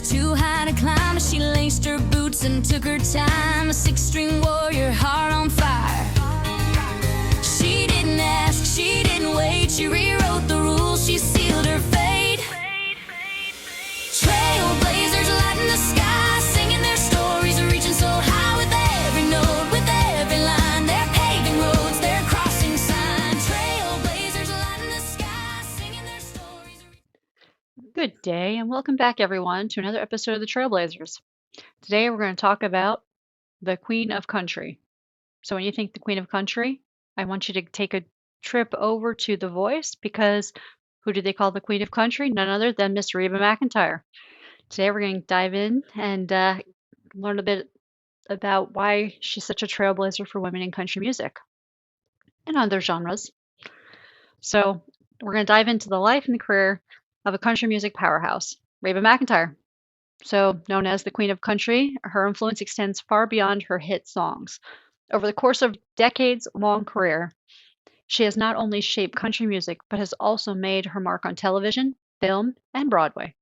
too high to climb. She laced her boots and took her time. A six-string warrior, heart on fire. She didn't ask, she didn't wait. She rewrote the rules, she sealed her fate. Trailblazers light in the sky, singing their stories, reaching so high with every note, with every line. They're paving roads, they're crossing signs. Trailblazers light in the sky, singing their stories. Good day, and welcome back, everyone, to another episode of the Trailblazers. Today, we're going to talk about the Queen of Country. So, when you think the Queen of Country, I want you to take a trip over to The Voice because who do they call the Queen of Country? None other than Miss Reba McEntire. Today, we're going to dive in and learn a bit about why she's such a trailblazer for women in country music and other genres. So, we're going to dive into the life and the career of a country music powerhouse, Reba McEntire. So, known as the Queen of Country, her influence extends far beyond her hit songs. Over the course of decades-long career, she has not only shaped country music, but has also made her mark on television, film, and Broadway.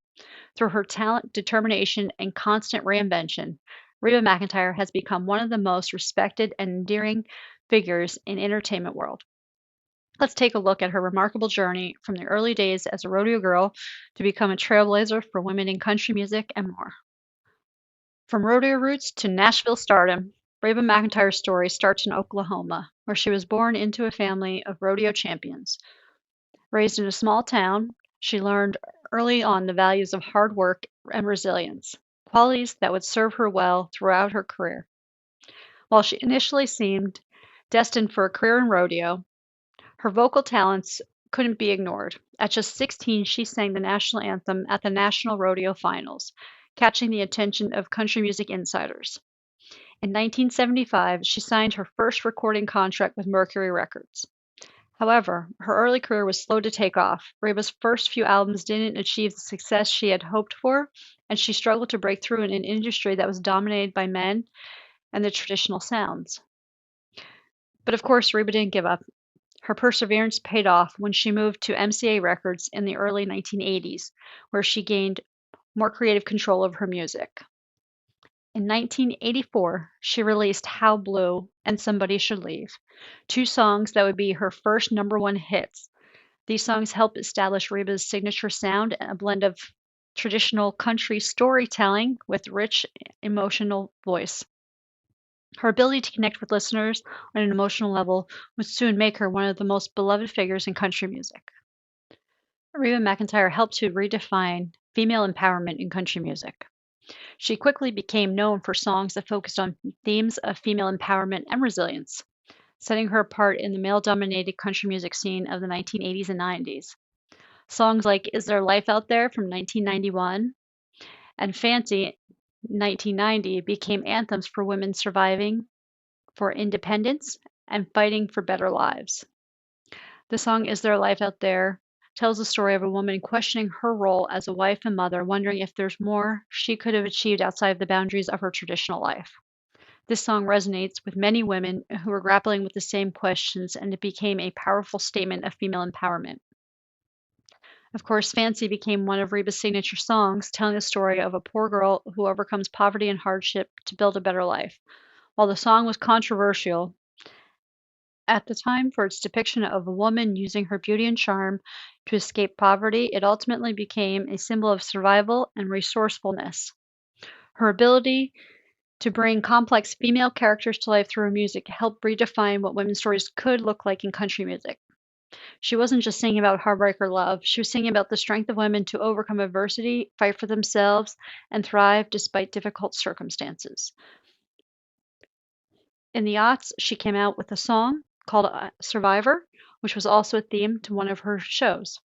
Through her talent, determination, and constant reinvention, Reba McEntire has become one of the most respected and endearing figures in entertainment world. Let's take a look at her remarkable journey from the early days as a rodeo girl to become a trailblazer for women in country music and more. From rodeo roots to Nashville stardom, Reba McEntire's story starts in Oklahoma, where she was born into a family of rodeo champions. Raised in a small town, she learned early on the values of hard work and resilience, qualities that would serve her well throughout her career. While she initially seemed destined for a career in rodeo, her vocal talents couldn't be ignored. At just 16, she sang the national anthem at the National Rodeo Finals, catching the attention of country music insiders. In 1975, she signed her first recording contract with Mercury Records. However, her early career was slow to take off. Reba's first few albums didn't achieve the success she had hoped for, and she struggled to break through in an industry that was dominated by men and the traditional sounds. But of course, Reba didn't give up. Her perseverance paid off when she moved to MCA Records in the early 1980s, where she gained more creative control of her music. In 1984, she released How Blue and Somebody Should Leave, two songs that would be her first #1 hits. These songs helped establish Reba's signature sound and a blend of traditional country storytelling with rich, emotional voice. Her ability to connect with listeners on an emotional level would soon make her one of the most beloved figures in country music. Reba McEntire helped to redefine female empowerment in country music. She quickly became known for songs that focused on themes of female empowerment and resilience, setting her apart in the male-dominated country music scene of the 1980s and 90s. Songs like Is There Life Out There from 1991 and Fancy 1990 became anthems for women surviving for independence and fighting for better lives. The song Is There Life Out There tells the story of a woman questioning her role as a wife and mother, wondering if there's more she could have achieved outside of the boundaries of her traditional life. This song resonates with many women who are grappling with the same questions, and it became a powerful statement of female empowerment. Of course, Fancy became one of Reba's signature songs, telling the story of a poor girl who overcomes poverty and hardship to build a better life. While the song was controversial at the time for its depiction of a woman using her beauty and charm to escape poverty, it ultimately became a symbol of survival and resourcefulness. Her ability to bring complex female characters to life through her music helped redefine what women's stories could look like in country music. She wasn't just singing about heartbreak or love, she was singing about the strength of women to overcome adversity, fight for themselves, and thrive despite difficult circumstances. In the aughts, she came out with a song called Survivor, which was also a theme to one of her shows.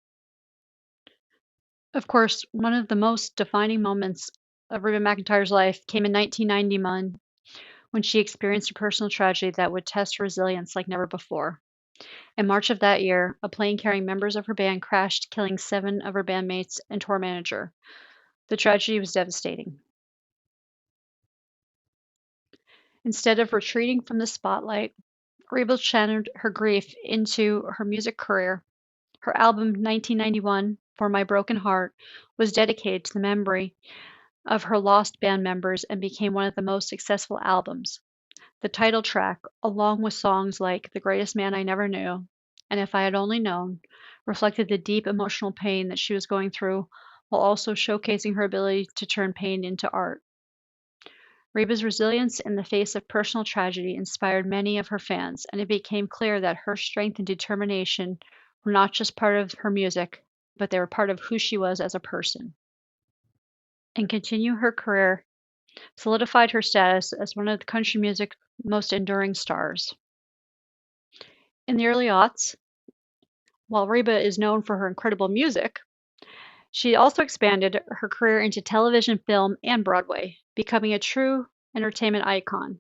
Of course, one of the most defining moments of Reba McEntire's life came in 1991 when she experienced a personal tragedy that would test her resilience like never before. In March of that year, a plane carrying members of her band crashed, killing 7 of her bandmates and tour manager. The tragedy was devastating. Instead of retreating from the spotlight, Reba channeled her grief into her music career. Her album 1991, For My Broken Heart, was dedicated to the memory of her lost band members and became one of the most successful albums. The title track, along with songs like The Greatest Man I Never Knew and If I Had Only Known, reflected the deep emotional pain that she was going through while also showcasing her ability to turn pain into art. Reba's resilience in the face of personal tragedy inspired many of her fans, and it became clear that her strength and determination were not just part of her music, but they were part of who she was as a person. And continue her career solidified her status as one of the country music's most enduring stars. In the early aughts, while Reba is known for her incredible music, she also expanded her career into television, film, and Broadway, becoming a true entertainment icon.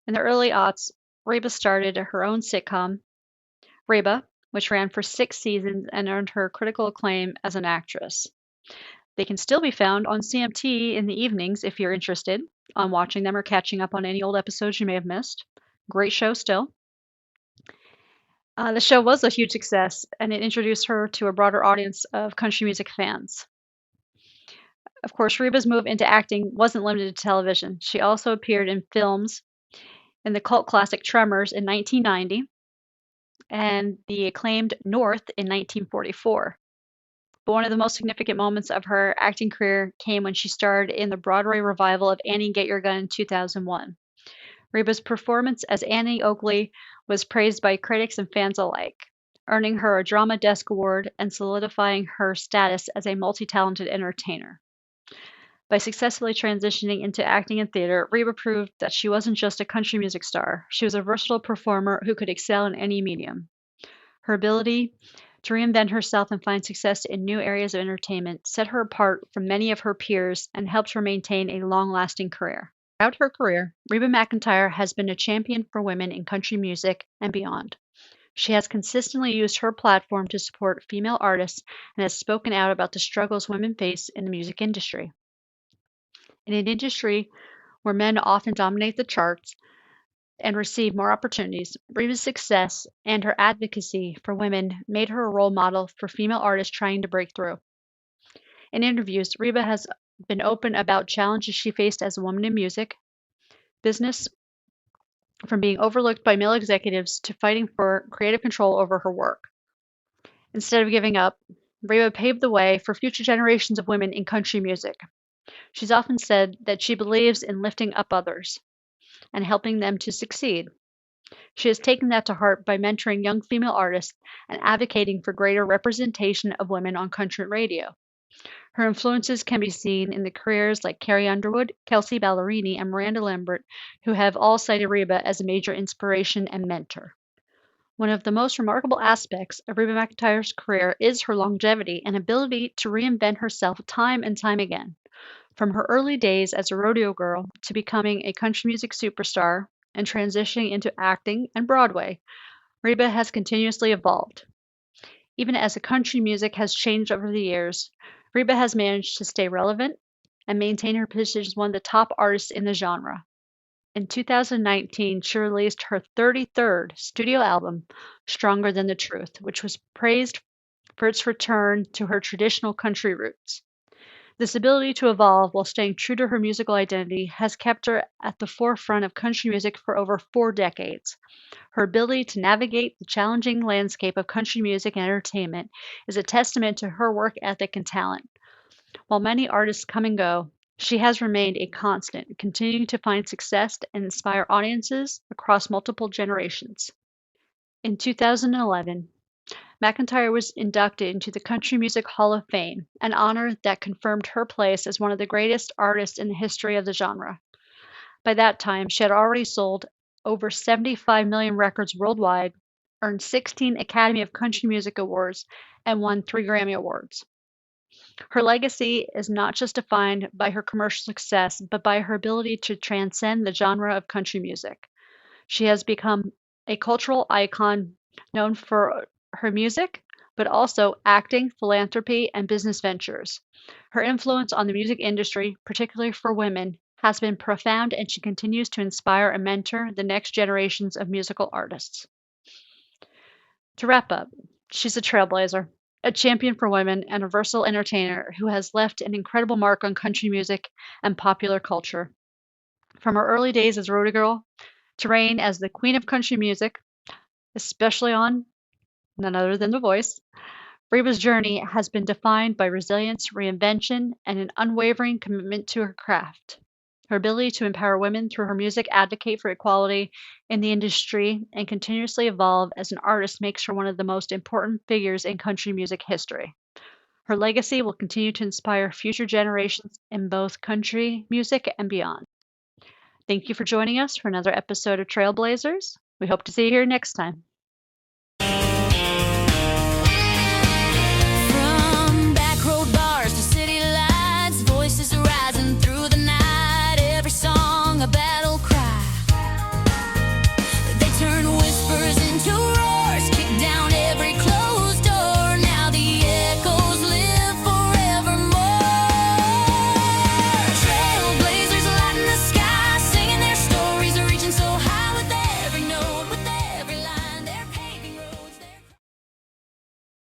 In the early aughts, Reba started her own sitcom, Reba, which ran for 6 seasons and earned her critical acclaim as an actress. They can still be found on CMT in the evenings if you're interested on watching them or catching up on any old episodes you may have missed. Great show still. The show was a huge success, and it introduced her to a broader audience of country music fans. Of course, Reba's move into acting wasn't limited to television. She also appeared in films in the cult classic Tremors in 1990 and the acclaimed North in 1944. But one of the most significant moments of her acting career came when she starred in the Broadway revival of Annie Get Your Gun in 2001. Reba's performance as Annie Oakley was praised by critics and fans alike, earning her a Drama Desk Award and solidifying her status as a multi-talented entertainer. By successfully transitioning into acting and theater, Reba proved that she wasn't just a country music star. She was a versatile performer who could excel in any medium. Her ability to reinvent herself and find success in new areas of entertainment set her apart from many of her peers and helped her maintain a long-lasting career. Throughout her career, Reba McEntire has been a champion for women in country music and beyond. She has consistently used her platform to support female artists and has spoken out about the struggles women face in the music industry. In an industry where men often dominate the charts and receive more opportunities, Reba's success and her advocacy for women made her a role model for female artists trying to break through. In interviews, Reba has been open about challenges she faced as a woman in music, business, from being overlooked by male executives to fighting for creative control over her work. Instead of giving up, Reba paved the way for future generations of women in country music. She's often said that she believes in lifting up others and helping them to succeed. She has taken that to heart by mentoring young female artists and advocating for greater representation of women on country radio. Her influences can be seen in the careers like Carrie Underwood, Kelsey Ballerini, and Miranda Lambert, who have all cited Reba as a major inspiration and mentor. One of the most remarkable aspects of Reba McEntire's career is her longevity and ability to reinvent herself time and time again. From her early days as a rodeo girl to becoming a country music superstar and transitioning into acting and Broadway, Reba has continuously evolved. Even as the country music has changed over the years, Reba has managed to stay relevant and maintain her position as one of the top artists in the genre. In 2019, she released her 33rd studio album, Stronger Than the Truth, which was praised for its return to her traditional country roots. This ability to evolve while staying true to her musical identity has kept her at the forefront of country music for over 4 decades. Her ability to navigate the challenging landscape of country music and entertainment is a testament to her work ethic and talent. While many artists come and go, she has remained a constant, continuing to find success and inspire audiences across multiple generations. In 2011, McEntire was inducted into the Country Music Hall of Fame, an honor that confirmed her place as one of the greatest artists in the history of the genre. By that time, she had already sold over 75 million records worldwide, earned 16 Academy of Country Music Awards, and won 3 Grammy Awards. Her legacy is not just defined by her commercial success, but by her ability to transcend the genre of country music. She has become a cultural icon known for her music, but also acting, philanthropy, and business ventures. Her influence on the music industry, particularly for women, has been profound, and she continues to inspire and mentor the next generations of musical artists. To wrap up, she's a trailblazer. a champion for women, and a versatile entertainer who has left an incredible mark on country music and popular culture. From her early days as Rhoda Girl to reign as the queen of country music, especially on none other than The Voice, Reba's journey has been defined by resilience, reinvention, and an unwavering commitment to her craft. Her ability to empower women through her music, advocate for equality in the industry, and continuously evolve as an artist makes her one of the most important figures in country music history. Her legacy will continue to inspire future generations in both country music and beyond. Thank you for joining us for another episode of Trailblazers. We hope to see you here next time.